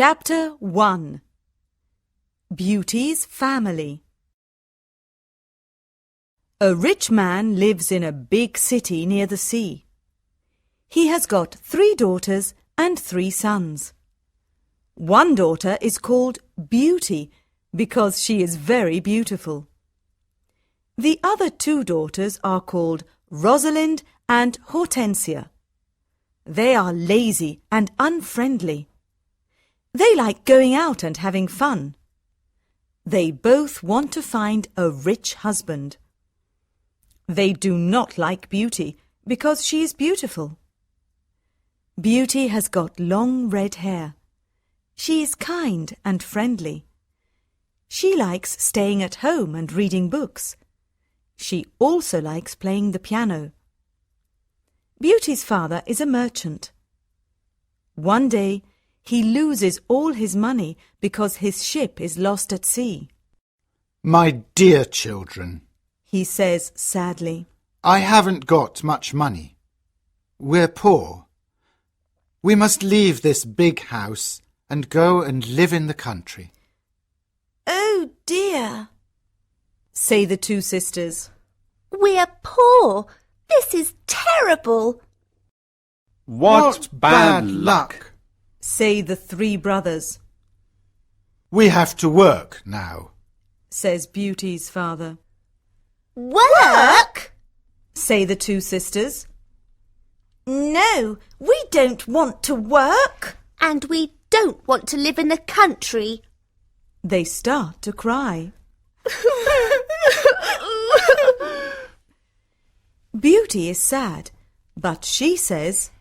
Chapter 1 Beauty's Family. A rich man lives in a big city near the sea. He has got 3 daughters and 3 sons. One daughter is called Beauty because she is very beautiful. The other 2 daughters are called Rosalind and Hortensia. They are lazy and unfriendly. They like going out and having fun. They both want to find a rich husband. They do not like Beauty because she is beautiful. Beauty has got long red hair. She is kind and friendly. She likes staying at home and reading books. She also likes playing the piano. Beauty's father is a merchant. One day, he loses all his money because his ship is lost at sea. My dear children, He says sadly, I haven't got much money. We're poor. We must leave this big house and go and live in the country. Oh dear, say the 2 sisters. we're poor. This is terrible. What bad luck! Say the 3 brothers, We have to work now. says Beauty's father. Work? Say the 2 sisters. No, we don't want to work. And we don't want to live in the country. They start to cry. Beauty is sad, but she says,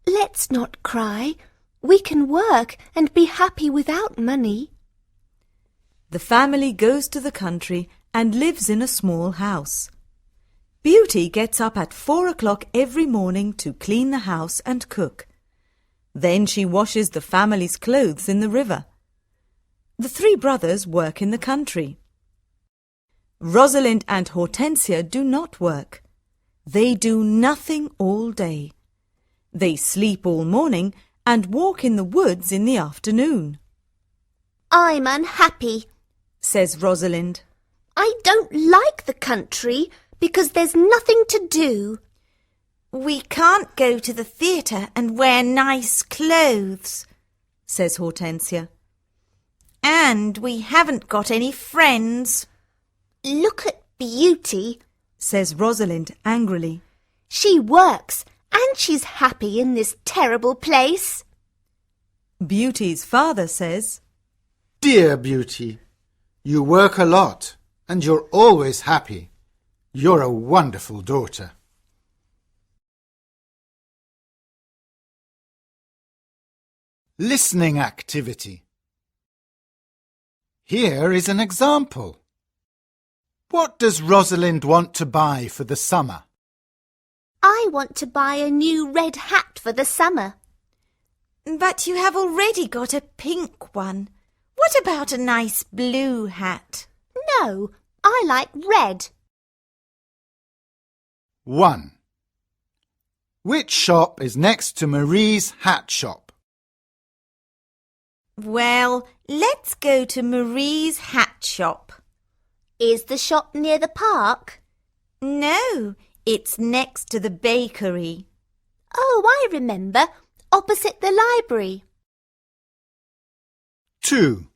Let's not cry. We can work and be happy without money. The family goes to the country and lives in a small house. Beauty gets up at 4 o'clock every morning to clean the house and cook. Then she washes the family's clothes in the river. The 3 brothers work in the country. Rosalind and Hortensia do not work. They do nothing all day. They sleep all morning and walk in the woods in the afternoon. I'm unhappy. Says Rosalind. I don't like the country because there's nothing to do. We can't go to the theatre and wear nice clothes, Says Hortensia. and we haven't got any friends. Look at Beauty. Says Rosalind angrily. She works and she's happy in this terrible place. Beauty's father says, Dear Beauty, you work a lot and you're always happy. You're a wonderful daughter. Listening activity. Here is an example. What does Rosalind want to buy for the summer? I want to buy a new red hat for the summer. But you have already got a pink one. What about a nice blue hat? No, I like red. 1. Which shop is next to Marie's hat shop? Well, let's go to Marie's hat shop. Is the shop near the park? No, it's next to the bakery. Oh, I remember. Opposite the library. 2.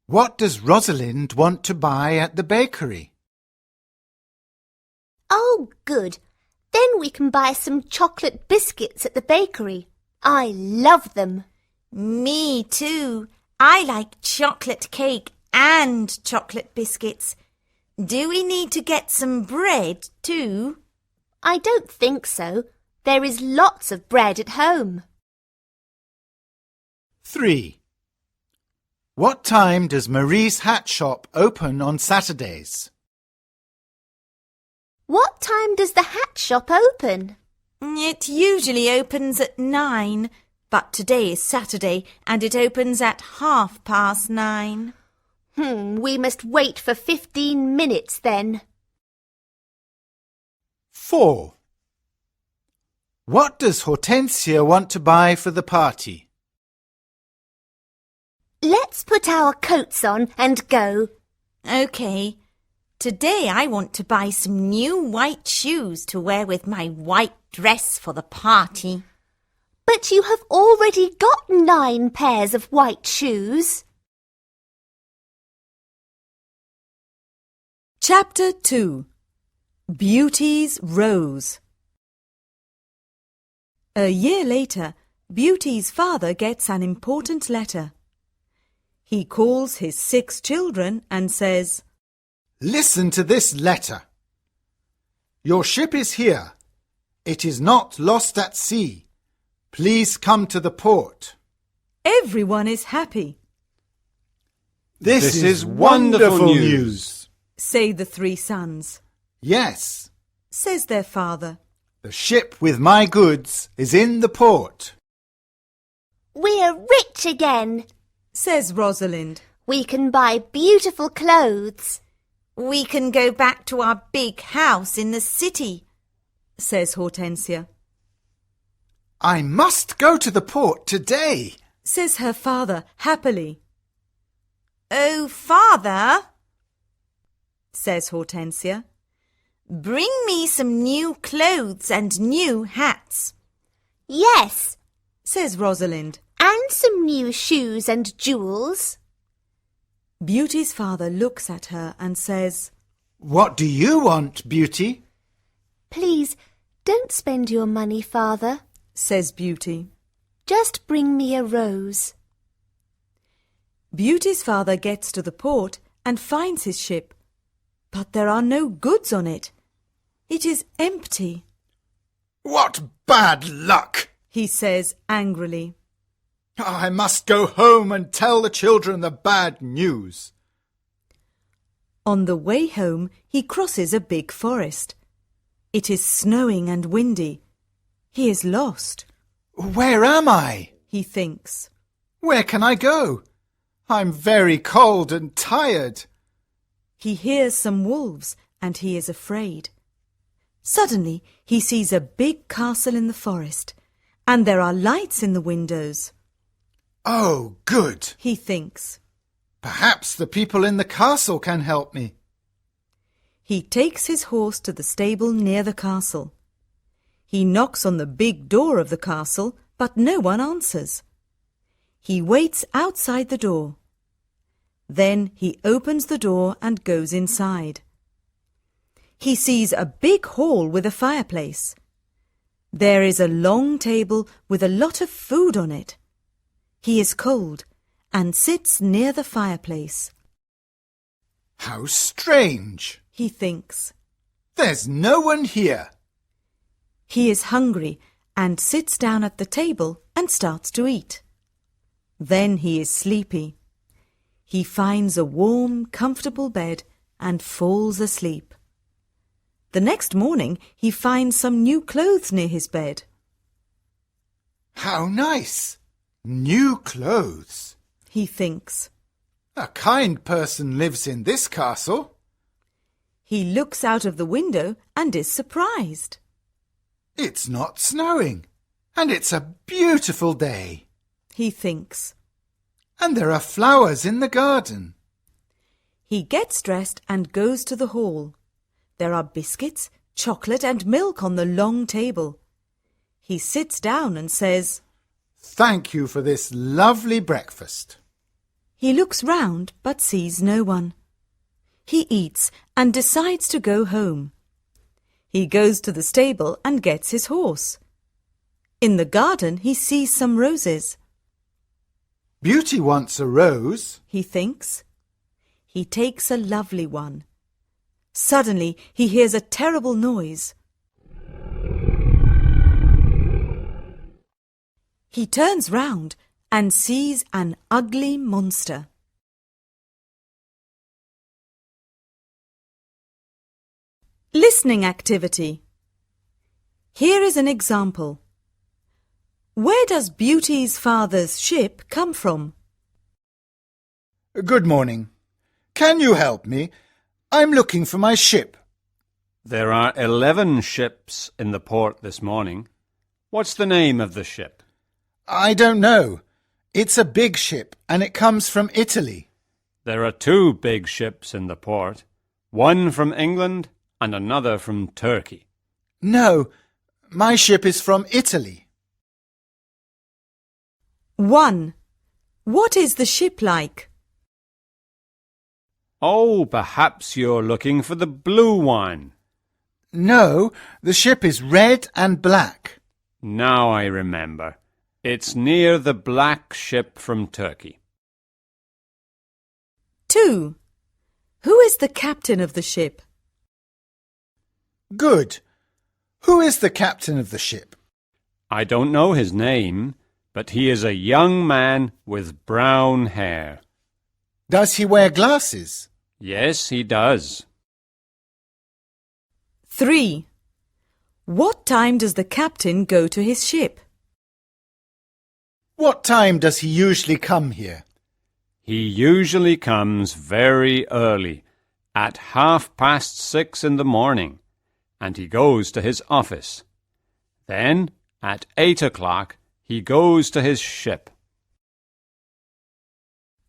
What does Rosalind want to buy at the bakery? Oh, good. Then we can buy some chocolate biscuits at the bakery. I love them. Me too. I like chocolate cake and chocolate biscuits. Do we need to get some bread too? I don't think so. There is lots of bread at home. 3. What time does Marie's hat shop open on Saturdays? What time does the hat shop open? It usually opens at 9, but today is Saturday and it opens at 9:30. We must wait for 15 minutes then. 4. What does Hortensia want to buy for the party? Let's put our coats on and go. OK. Today I want to buy some new white shoes to wear with my white dress for the party. But you have already got 9 pairs of white shoes. Chapter 2. Beauty's Rose. A year later, Beauty's father gets an important letter. He calls his 6 children and says, Listen to this letter. Your ship is here. It is not lost at sea. Please come to the port. Everyone is happy, This is wonderful news. say the 3 sons. Yes, Says their father. the ship with my goods is in the port. We're rich again. Says Rosalind. We can buy beautiful clothes. We can go back to our big house in the city. Says Hortensia. I must go to the port today. Says her father happily. Oh, Father, Says Hortensia. bring me some new clothes and new hats. Yes, Says Rosalind. and some new shoes and jewels. Beauty's father looks at her and says, What do you want, Beauty? Please, don't spend your money, Father. Says Beauty. Just bring me a rose. Beauty's father gets to the port and finds his ship, but there are no goods on it. It is empty, What bad luck! he says angrily. I must go home and tell the children the bad news. On the way home, he crosses a big forest. It is snowing and windy. He is lost, Where am I? he thinks. Where can I go? I'm very cold and tired. He hears some wolves and he is afraid. Suddenly, he sees a big castle in the forest, and there are lights in the windows. Oh, good. He thinks. Perhaps the people in the castle can help me. He takes his horse to the stable near the castle. He knocks on the big door of the castle, but no one answers. He waits outside the door. Then he opens the door and goes inside. He sees a big hall with a fireplace. There is a long table with a lot of food on it. He is cold and sits near the fireplace. How strange. He thinks. There's no one here. He is hungry and sits down at the table and starts to eat. Then he is sleepy. He finds a warm, comfortable bed and falls asleep. The next morning he finds some new clothes near his bed. How nice. New clothes. He thinks. A kind person lives in this castle. He looks out of the window and is surprised. It's not snowing, and it's a beautiful day. He thinks. And there are flowers in the garden. He gets dressed and goes to the hall. There are biscuits, chocolate and milk on the long table. He sits down and says, Thank you for this lovely breakfast. He looks round but sees no one. He eats and decides to go home. He goes to the stable and gets his horse. In the garden he sees some roses. Beauty wants a rose. He thinks. He takes a lovely one. Suddenly he hears a terrible noise. He turns round and sees an ugly monster. Listening activity. Here is an example. Where does Beauty's father's ship come from? Good morning. Can you help me? I'm looking for my ship. There are 11 ships in the port this morning. What's the name of the ship? I don't know. It's a big ship and it comes from Italy. There are two big ships in the port, one from England and another from Turkey. No, my ship is from Italy. 1. What is the ship like? Oh, perhaps you're looking for the blue one. No, the ship is red and black. Now I remember. It's near the black ship from Turkey. 2. Who is the captain of the ship? Good. Who is the captain of the ship? I don't know his name, but he is a young man with brown hair. Does he wear glasses? Yes, he does. 3. What time does the captain go to his ship? What time does he usually come here? He usually comes very early, at 6:30 in the morning, and he goes to his office. Then, at 8 o'clock, he goes to his ship.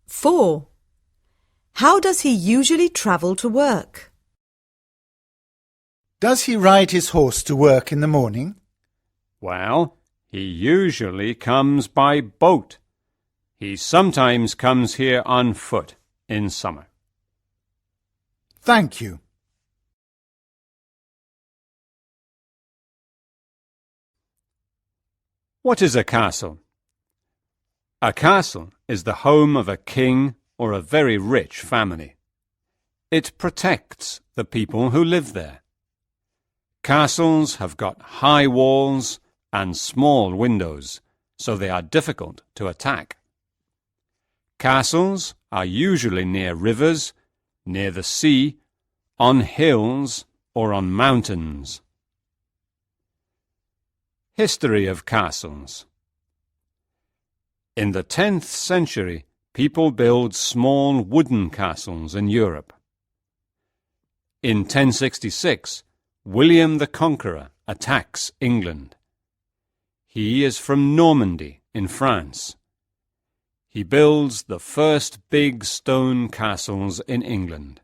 4. How does he usually travel to work? Does he ride his horse to work in the morning? Well, he usually comes by boat. He sometimes comes here on foot in summer. Thank you. What is a castle? A castle is the home of a king or a very rich family. It protects the people who live there. Castles have got high walls and small windows, so they are difficult to attack. Castles are usually near rivers, near the sea, on hills or on mountains. History of castles. In the 10th century, people built small wooden castles in Europe. In 1066, William the Conqueror attacks England. He is from Normandy in France. He builds the first big stone castles in England.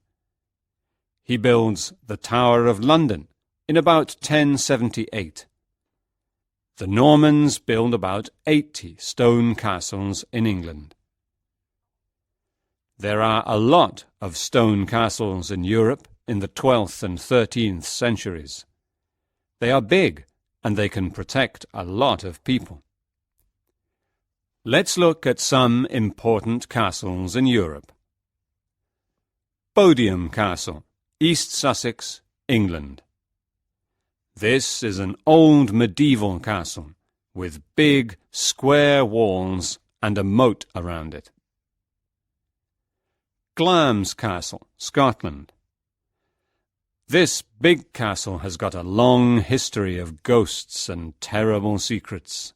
He builds the Tower of London in about 1078. The Normans build about 80 stone castles in England. There are a lot of stone castles in Europe in the 12th and 13th centuries. They are big and they can protect a lot of people. Let's look at some important castles in Europe. Beaumont Castle, East Sussex, England. This is an old medieval castle with big square walls and a moat around it. Glamis Castle, Scotland. This big castle has got a long history of ghosts and terrible secrets.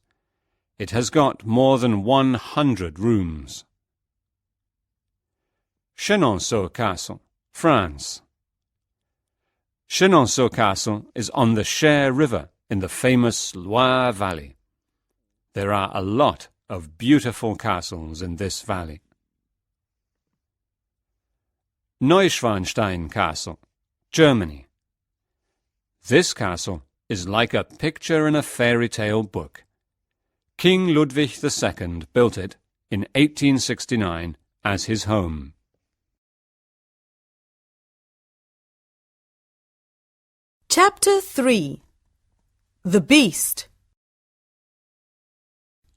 It has got more than 100 rooms. Chenonceau Castle, France. Chenonceau Castle is on the Cher River in the famous Loire Valley. There are a lot of beautiful castles in this valley. Neuschwanstein Castle, Germany. This castle is like a picture in a fairy tale book. King Ludwig II built it in 1869 as his home. Chapter 3. The Beast,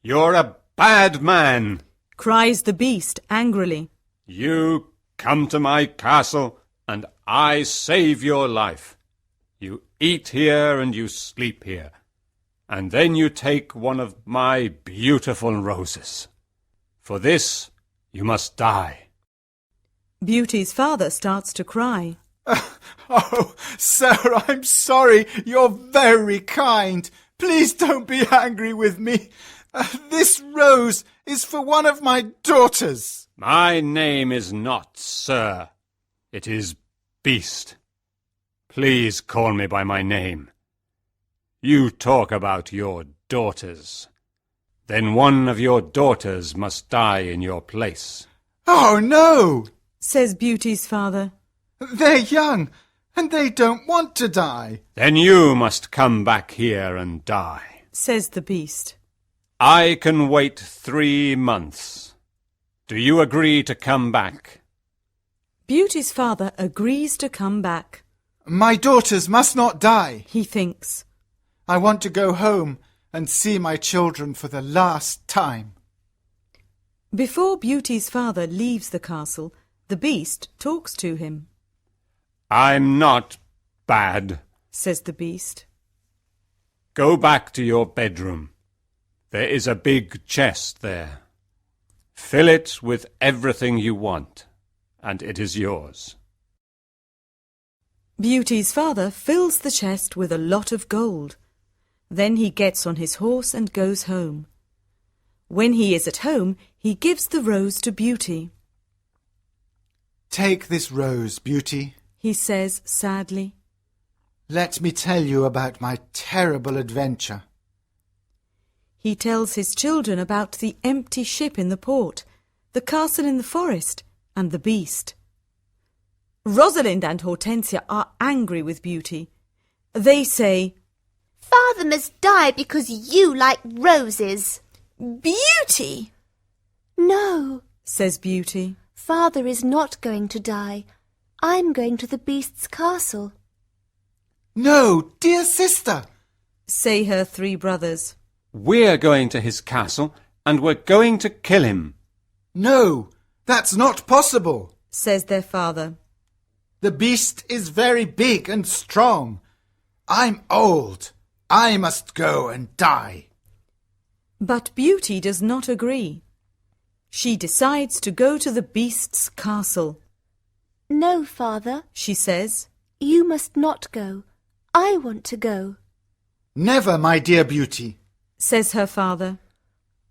You're a bad man. cries the beast angrily. You come to my castle and I save your life. You eat here and you sleep here. And then you take one of my beautiful roses. For this you must die. Beauty's father starts to cry. Oh, sir, I'm sorry. You're very kind. Please don't be angry with me. This rose is for one of my daughters. My name is not Sir. It is Beast. Please call me by my name. You talk about your daughters. Then one of your daughters must die in your place. Oh, no! says Beauty's father. They're young, and they don't want to die. Then you must come back here and die. Says the beast. I can wait 3 months. Do you agree to come back? Beauty's father agrees to come back. My daughters must not die. He thinks. I want to go home and see my children for the last time. Before Beauty's father leaves the castle, the beast talks to him. I'm not bad. Says the beast. Go back to your bedroom. There is a big chest there. Fill it with everything you want, and it is yours. Beauty's father fills the chest with a lot of gold. Then he gets on his horse and goes home. When he is at home, he gives the rose to Beauty. Take this rose, Beauty. He says sadly. Let me tell you about my terrible adventure. He tells his children about the empty ship in the port, the castle in the forest, and the beast. Rosalind and Hortensia are angry with Beauty. They say, Father must die because you like roses. Beauty! No, says Beauty. Father is not going to die. I'm going to the beast's castle. No, dear sister. Say her 3 brothers. We're going to his castle, and we're going to kill him. No, that's not possible. Says their father. The beast is very big and strong. I'm old. I must go and die. But Beauty does not agree. She decides to go to the beast's castle. No, Father, She says, you must not go. I want to go. Never, my dear Beauty. says her father.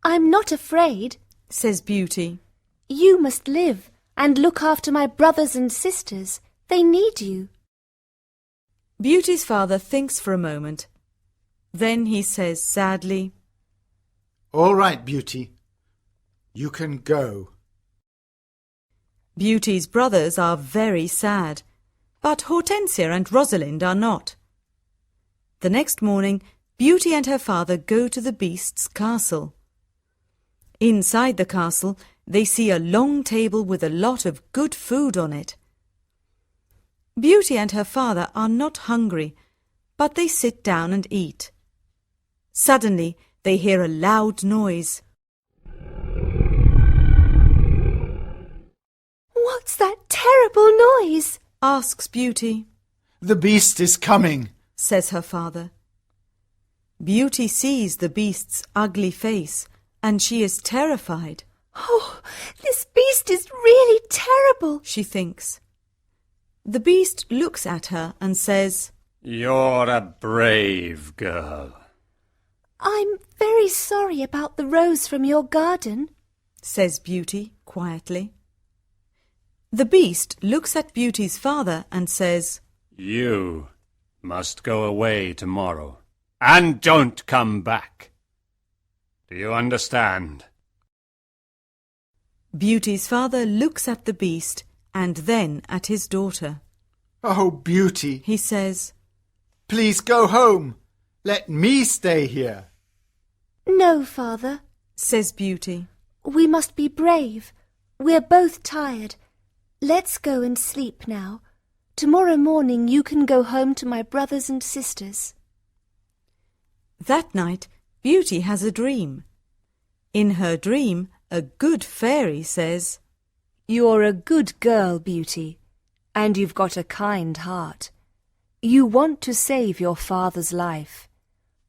I'm not afraid. Says Beauty. You must live and look after my brothers and sisters. They need you. Beauty's father thinks for a moment. Then he says sadly, All right, Beauty. You can go. Beauty's brothers are very sad, but Hortensia and Rosalind are not. The next morning, Beauty and her father go to the beast's castle. Inside the castle, they see a long table with a lot of good food on it. Beauty and her father are not hungry, but they sit down and eat. Suddenly, they hear a loud noise. What's that terrible noise? Asks Beauty. The beast is coming. Says her father. Beauty sees the beast's ugly face, and she is terrified. Oh, this beast is really terrible. She thinks. The beast looks at her and says, You're a brave girl. I'm very sorry about the rose from your garden. says Beauty quietly. The beast looks at Beauty's father and says, You must go away tomorrow, and don't come back. Do you understand? Beauty's father looks at the beast and then at his daughter. Oh, Beauty, He says, please go home. Let me stay here. No, Father. says Beauty. We must be brave. We're both tired. Let's go and sleep now. Tomorrow morning you can go home to my brothers and sisters. That night, Beauty has a dream. In her dream, a good fairy says, You're a good girl, Beauty, and you've got a kind heart. You want to save your father's life.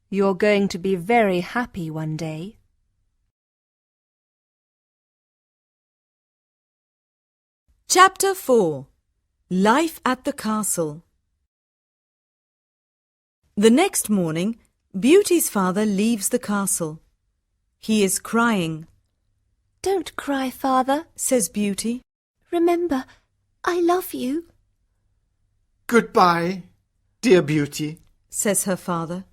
You're going to be very happy one day. Chapter 4. Life at the Castle. The next morning, Beauty's father leaves the castle. He is crying. Don't cry, Father. Says Beauty. Remember, I love you. Goodbye, dear Beauty. Says her father.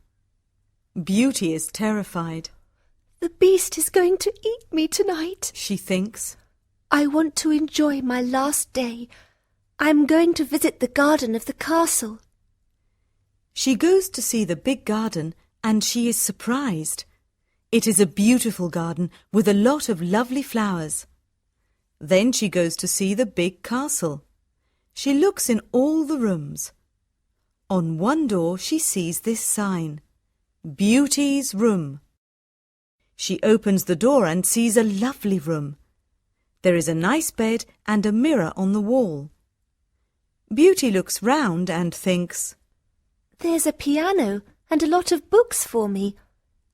Beauty is terrified. The beast is going to eat me tonight, she thinks. I want to enjoy my last day. I'm going to visit the garden of the castle. She goes to see the big garden and she is surprised. It is a beautiful garden with a lot of lovely flowers. Then she goes to see the big castle. She looks in all the rooms. On one door she sees this sign, Beauty's Room. She opens the door and sees a lovely room. There is a nice bed and a mirror on the wall. Beauty looks round and thinks, There's a piano and a lot of books for me.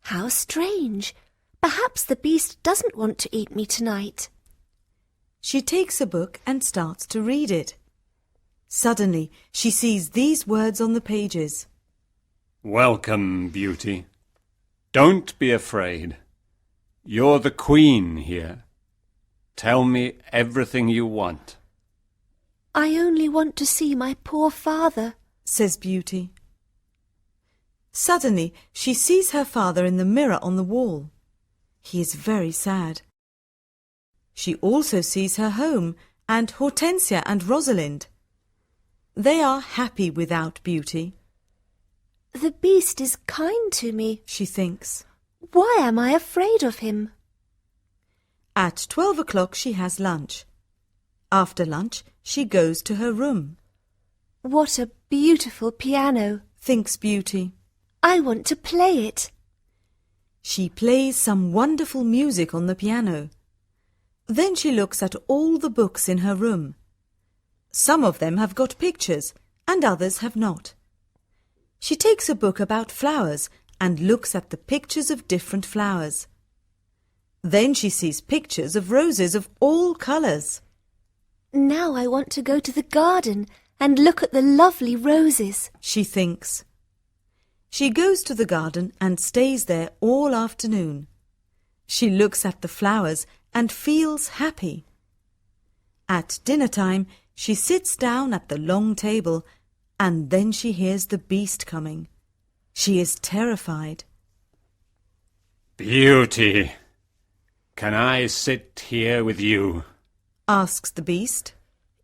How strange! Perhaps the beast doesn't want to eat me tonight. She takes a book and starts to read it. Suddenly, she sees these words on the pages. Welcome, Beauty. Don't be afraid. You're the queen here. Tell me everything you want. I only want to see my poor father, says Beauty. Suddenly, she sees her father in the mirror on the wall. He is very sad. She also sees her home and Hortensia and Rosalind. They are happy without Beauty. The beast is kind to me, she thinks. Why am I afraid of him? At 12 o'clock she has lunch. After lunch she goes to her room. What a beautiful piano, thinks Beauty. I want to play it. She plays some wonderful music on the piano. Then she looks at all the books in her room. Some of them have got pictures and others have not. She takes a book about flowers and looks at the pictures of different flowers. Then she sees pictures of roses of all colours. Now I want to go to the garden and look at the lovely roses, she thinks. She goes to the garden and stays there all afternoon. She looks at the flowers and feels happy. At dinner time, she sits down at the long table and then she hears the beast coming. She is terrified. Beauty, can I sit here with you? Asks the beast.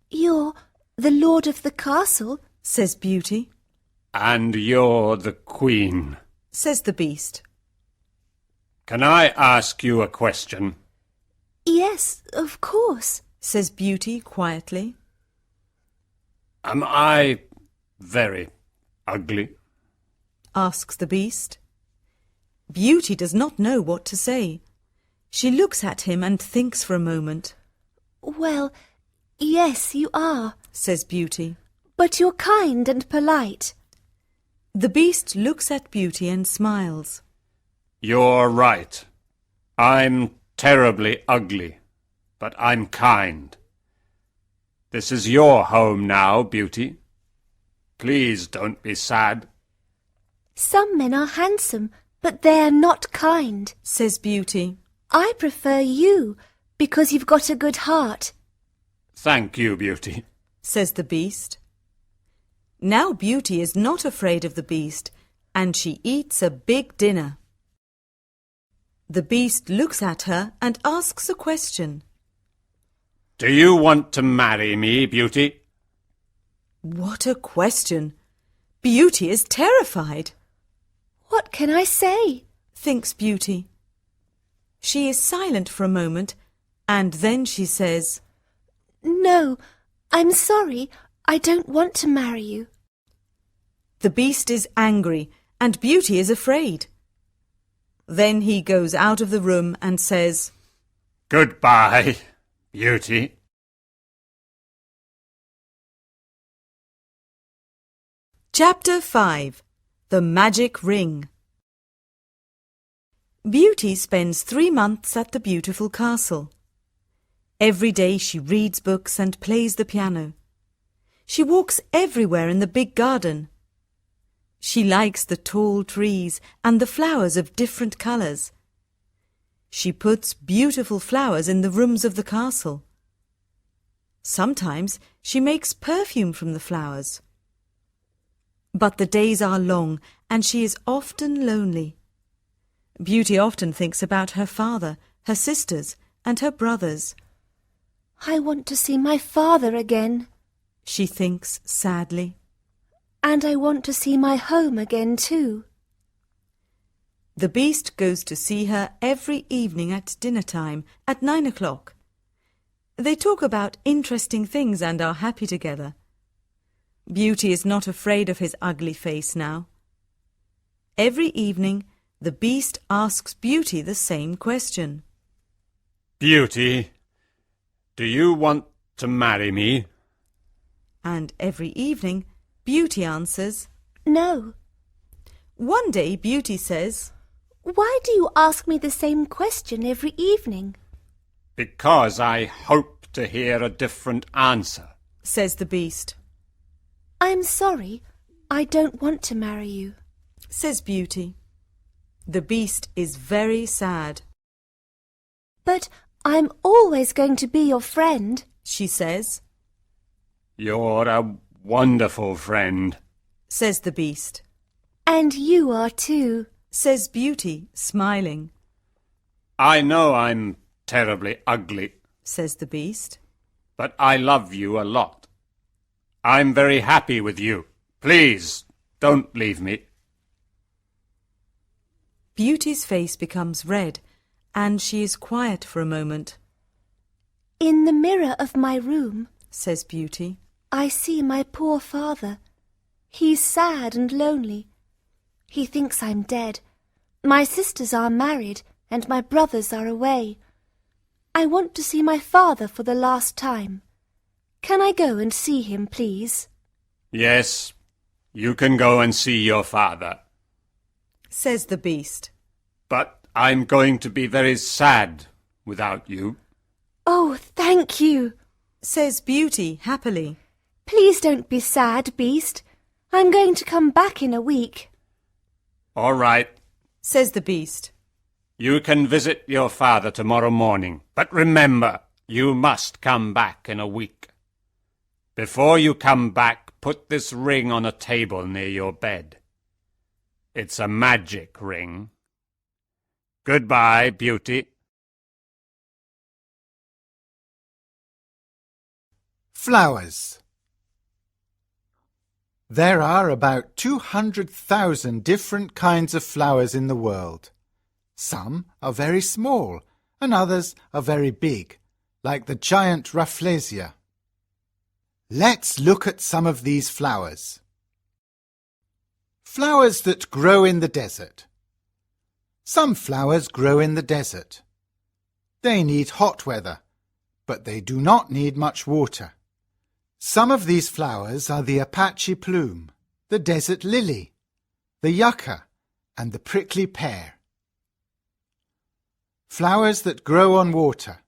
You're the lord of the castle, says Beauty. And you're the queen, says the beast. Can I ask you a question? Yes, of course, says Beauty quietly. Am I very ugly? Asks the beast. Beauty does not know what to say. She looks at him and thinks for a moment. Well, yes, you are, says Beauty. But you're kind and polite. The beast looks at Beauty and smiles. You're right. I'm terribly ugly, but I'm kind. This is your home now, Beauty. Please don't be sad. Some men are handsome, but they're not kind, says Beauty. I prefer you because you've got a good heart. Thank you, Beauty, says the beast. Now Beauty is not afraid of the beast, and she eats a big dinner. The beast looks at her and asks a question. Do you want to marry me, Beauty? What a question! Beauty is terrified. What can I say? Thinks Beauty. She is silent for a moment, and then she says, No, I'm sorry. I don't want to marry you. The beast is angry, and Beauty is afraid. Then he goes out of the room and says, Goodbye, Beauty. Chapter 5. The Magic Ring. Beauty spends 3 months at the beautiful castle. Every day she reads books and plays the piano. She walks everywhere in the big garden. She likes the tall trees and the flowers of different colours. She puts beautiful flowers in the rooms of the castle. Sometimes she makes perfume from the flowers. But the days are long and she is often lonely. Beauty often thinks about her father, her sisters, and her brothers. I want to see my father again. She thinks sadly. And I want to see my home again too. The Beast goes to see her every evening at dinner time at 9 o'clock. They talk about interesting things and are happy together. Beauty is not afraid of his ugly face now. Every evening, the Beast asks Beauty the same question. Beauty, do you want to marry me? And every evening, Beauty answers, No. One day Beauty says, Why do you ask me the same question every evening? Because I hope to hear a different answer. says the Beast. I'm sorry. I don't want to marry you. Says Beauty. The Beast is very sad. But I'm always going to be your friend. She says, You're a wonderful friend. says the Beast. And you are too. Says Beauty, smiling. I know I'm terribly ugly, Says the Beast. but I love you a lot. I'm very happy with you. Please, don't leave me. Beauty's face becomes red, and she is quiet for a moment. In the mirror of my room, Says Beauty. I see my poor father. He's sad and lonely. He thinks I'm dead. My sisters are married and my brothers are away. I want to see my father for the last time. Can I go and see him, please? Yes, you can go and see your father. Says the Beast. But I'm going to be very sad without you. Oh, thank you. Says Beauty happily. Please don't be sad, Beast. I'm going to come back in a week. All right, Says the Beast. you can visit your father tomorrow morning. But remember, you must come back in a week. Before you come back, put this ring on a table near your bed. It's a magic ring. Goodbye, Beauty. Flowers. There are about 200,000 different kinds of flowers in the world. Some are very small and others are very big, like the giant Rafflesia. Let's look at some of these flowers. Flowers that grow in the desert. Some flowers grow in the desert. They need hot weather, but they do not need much water. Some of these flowers are the Apache plume, the desert lily, the yucca, and the prickly pear. Flowers that grow on water.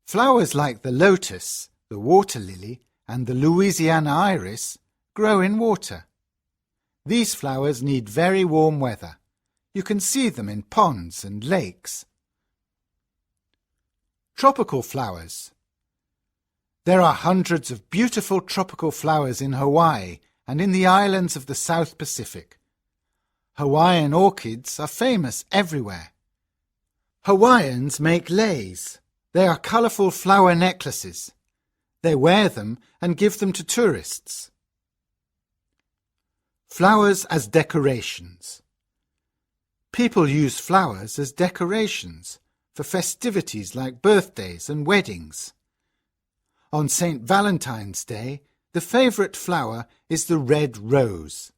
Flowers like the lotus, the water lily, and the Louisiana iris grow in water. These flowers need very warm weather. You can see them in ponds and lakes. Tropical flowers. There are hundreds of beautiful tropical flowers in Hawaii and in the islands of the South Pacific. Hawaiian orchids are famous everywhere. Hawaiians make leis. They are colourful flower necklaces. They wear them and give them to tourists. Flowers as decorations. People use flowers as decorations for festivities like birthdays and weddings. On St. Valentine's Day, the favourite flower is the red rose.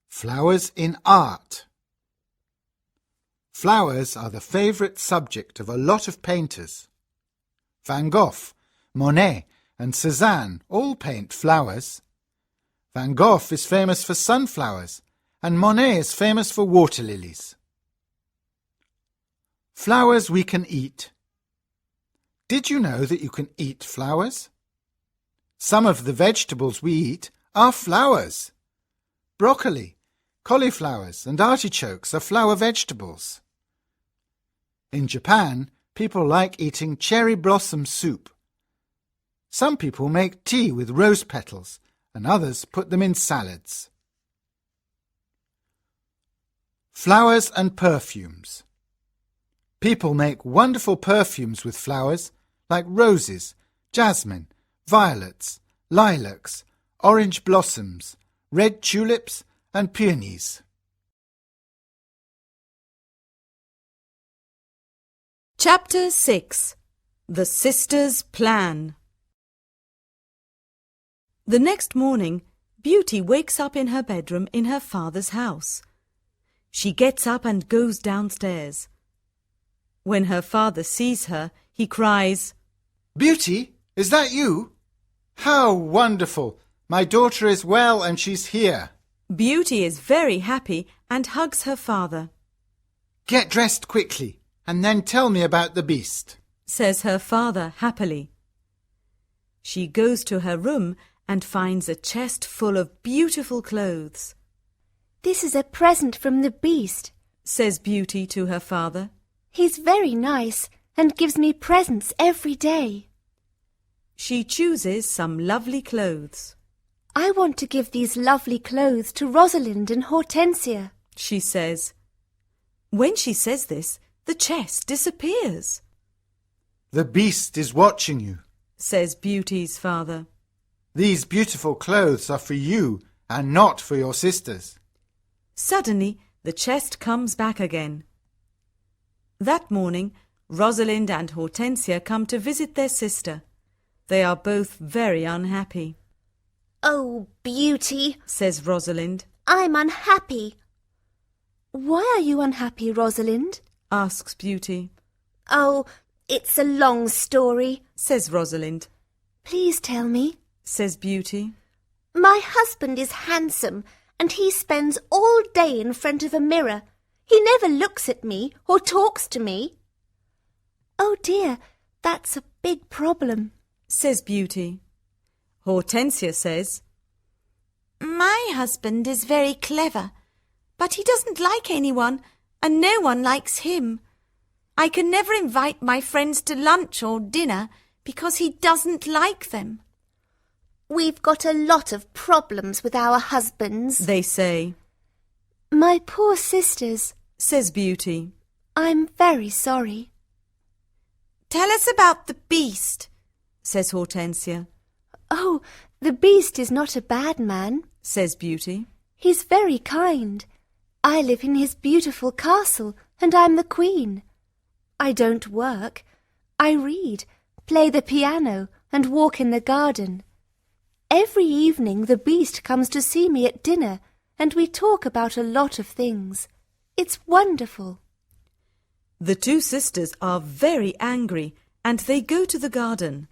Flowers in art. Flowers are the favourite subject of a lot of painters. Van Gogh, Monet and Cézanne all paint flowers. Van Gogh is famous for sunflowers and Monet is famous for water lilies. Flowers we can eat. Did you know that you can eat flowers? Some of the vegetables we eat are flowers. Broccoli, cauliflowers and artichokes are flower vegetables. In Japan, people like eating cherry blossom soup. Some people make tea with rose petals and others put them in salads. Flowers and perfumes. People make wonderful perfumes with flowers like roses, jasmine, violets, lilacs, orange blossoms, red tulips and peonies. Chapter 6. The Sisters' Plan. The next morning, Beauty wakes up in her bedroom in her father's house. She gets up and goes downstairs. When her father sees her, he cries, Beauty, is that you? How wonderful! My daughter is well and she's here. Beauty is very happy and hugs her father. Get dressed quickly and then tell me about the beast, says her father happily. She goes to her room and finds a chest full of beautiful clothes. This is a present from the beast, says Beauty to her father. He's very nice and gives me presents every day. She chooses some lovely clothes. I want to give these lovely clothes to Rosalind and Hortensia, she says. When she says this, the chest disappears. The beast is watching you, says Beauty's father. These beautiful clothes are for you and not for your sisters. Suddenly, the chest comes back again. That morning, Rosalind and Hortensia come to visit their sister. They are both very unhappy. Oh, Beauty, says Rosalind. I'm unhappy. Why are you unhappy, Rosalind? asks Beauty. Oh, it's a long story, says Rosalind. Please tell me, says Beauty. My husband is handsome and he spends all day in front of a mirror. He never looks at me or talks to me. Oh dear, that's a big problem, says Beauty. Hortensia says, My husband is very clever, but he doesn't like anyone, and no one likes him. I can never invite my friends to lunch or dinner because he doesn't like them. We've got a lot of problems with our husbands, they say. My poor sisters, says Beauty. I'm very sorry. Tell us about the beast, says Hortensia. Oh, the beast is not a bad man, says Beauty. He's very kind. I live in his beautiful castle and I'm the queen. I don't work. I read, play the piano and walk in the garden. Every evening the beast comes to see me at dinner and we talk about a lot of things. It's wonderful. The two sisters are very angry and they go to the garden.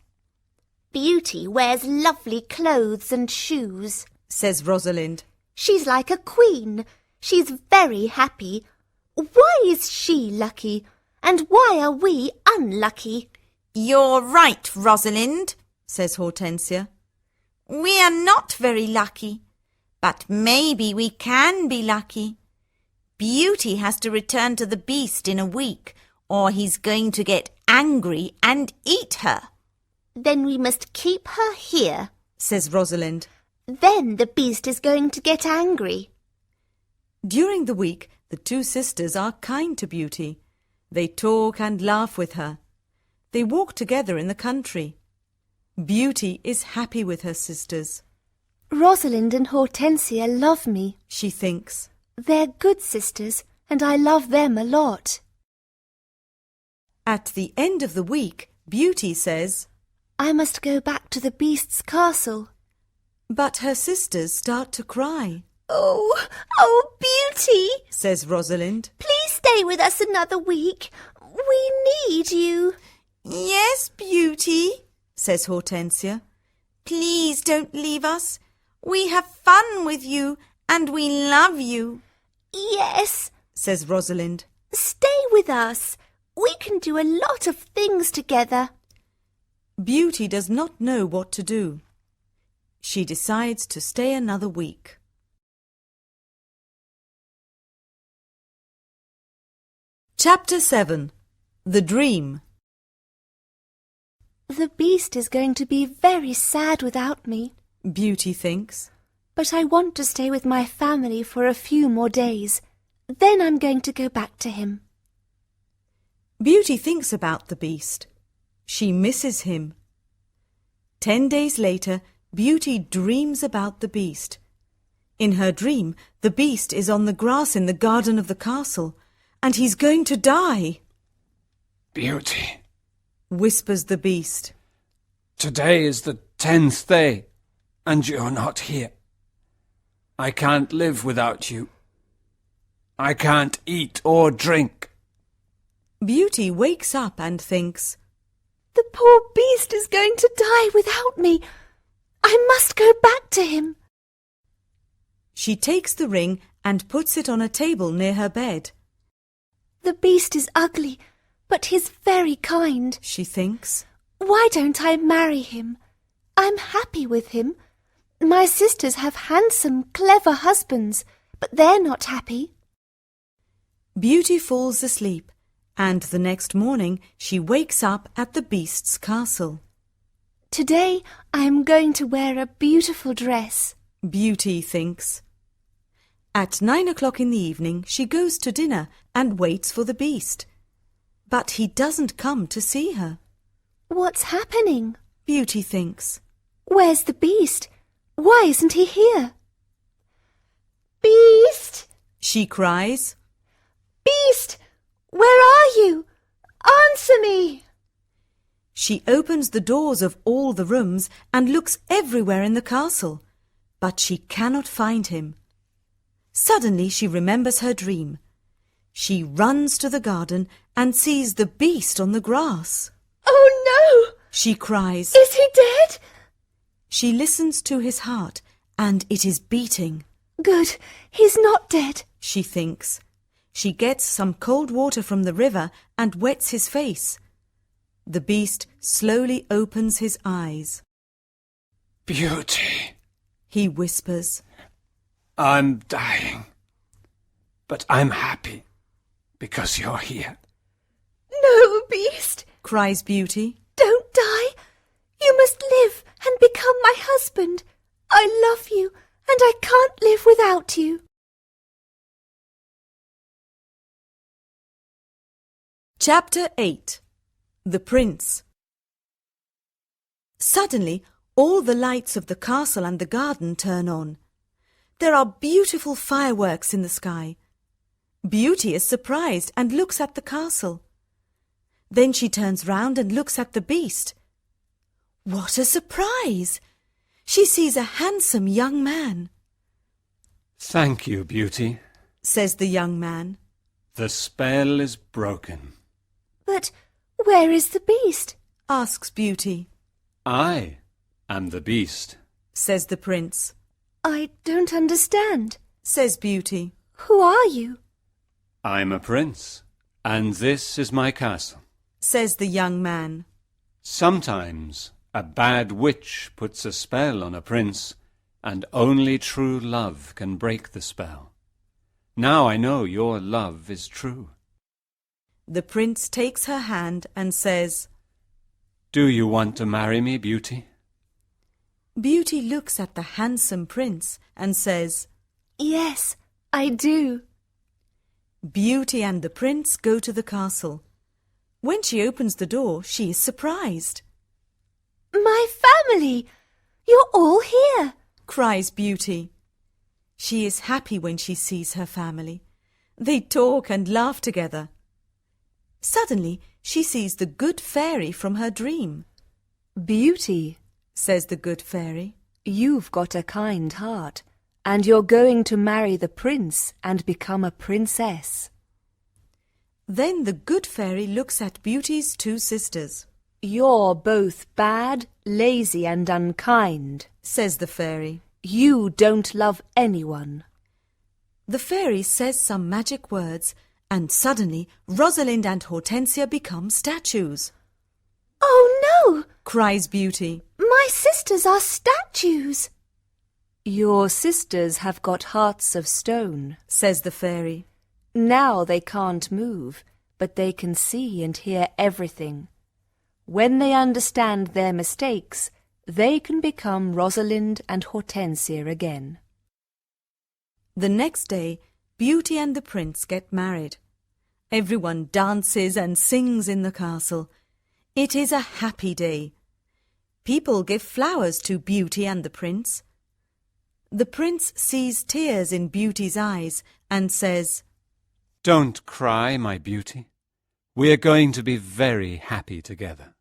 Beauty wears lovely clothes and shoes, says Rosalind. She's like a queen. She's very happy. Why is she lucky? And why are we unlucky? You're right, Rosalind, says Hortensia. We are not very lucky, but maybe we can be lucky. Beauty has to return to the beast in a week, or he's going to get angry and eat her. Then we must keep her here, says Rosalind. Then the beast is going to get angry. During the week, the two sisters are kind to Beauty. They talk and laugh with her. They walk together in the country. Beauty is happy with her sisters. Rosalind and Hortensia love me, she thinks. They're good sisters, and I love them a lot. At the end of the week, Beauty says, I must go back to the beast's castle. But her sisters start to cry. Oh, Beauty, says Rosalind. Please stay with us another week. We need you. Yes, Beauty, says Hortensia. Please don't leave us. We have fun with you and we love you. Yes, says Rosalind. Stay with us. We can do a lot of things together. Beauty does not know what to do. She decides to stay another week. Chapter 7. The Dream. The beast is going to be very sad without me, Beauty thinks. But I want to stay with my family for a few more days. Then I'm going to go back to him. Beauty thinks about the beast. She misses him. 10 days later, Beauty dreams about the beast. In her dream, the beast is on the grass in the garden of the castle, and he's going to die. Beauty, Whispers the beast. today is the 10th day, and you're not here. I can't live without you. I can't eat or drink. Beauty wakes up and thinks, The poor beast is going to die without me. I must go back to him. She takes the ring and puts it on a table near her bed. The beast is ugly, but he's very kind. She thinks. Why don't I marry him? I'm happy with him. My sisters have handsome, clever husbands, but they're not happy. Beauty falls asleep, and the next morning she wakes up at the beast's castle. Today I am going to wear a beautiful dress. Beauty thinks. At 9 o'clock in the evening she goes to dinner and waits for the beast. But he doesn't come to see her. What's happening? Beauty thinks. Where's the beast? Why isn't he here? Beast! She cries. Beast! Where are you? Answer me! She opens the doors of all the rooms and looks everywhere in the castle, but she cannot find him. Suddenly she remembers her dream. She runs to the garden and sees the beast on the grass. Oh no! She cries. Is he dead? She listens to his heart, and it is beating. Good, he's not dead. She thinks. She gets some cold water from the river and wets his face. The beast slowly opens his eyes. Beauty, He whispers. I'm dying, but I'm happy because you're here. No, Beast, Cries Beauty. don't die. You must live and become my husband. I love you, and I can't live without you. Chapter 8. The Prince. Suddenly, all the lights of the castle and the garden turn on. There are beautiful fireworks in the sky. Beauty is surprised and looks at the castle. Then she turns round and looks at the beast. What a surprise! She sees a handsome young man. Thank you, Beauty. Says the young man. The spell is broken. But where is the beast? Asks Beauty. I am the beast. Says the prince. I don't understand. Says Beauty. Who are you? I'm a prince, and this is my castle. Says the young man. Sometimes a bad witch puts a spell on a prince, and only true love can break the spell. Now I know your love is true. The prince takes her hand and says, Do you want to marry me, Beauty? Beauty looks at the handsome prince and says, Yes, I do. Beauty and the prince go to the castle. When she opens the door, she is surprised. My family! You're all here. Cries Beauty. She is happy when she sees her family. They talk and laugh together. Suddenly, she sees the good fairy from her dream. Beauty, Says the good fairy. you've got a kind heart, and you're going to marry the prince and become a princess. Then the good fairy looks at Beauty's two sisters. You're both bad, lazy and unkind. Says the fairy. You don't love anyone. The fairy says some magic words, and suddenly Rosalind and Hortensia become statues. Oh no! Cries Beauty. My sisters are statues. Your sisters have got hearts of stone. Says the fairy. Now they can't move, but they can see and hear everything. When they understand their mistakes, they can become Rosalind and Hortensia again. The next day, Beauty and the prince get married. Everyone dances and sings in the castle. It is a happy day. People give flowers to Beauty and the prince. The prince sees tears in Beauty's eyes and says, "Don't cry, my beauty. We are going to be very happy together."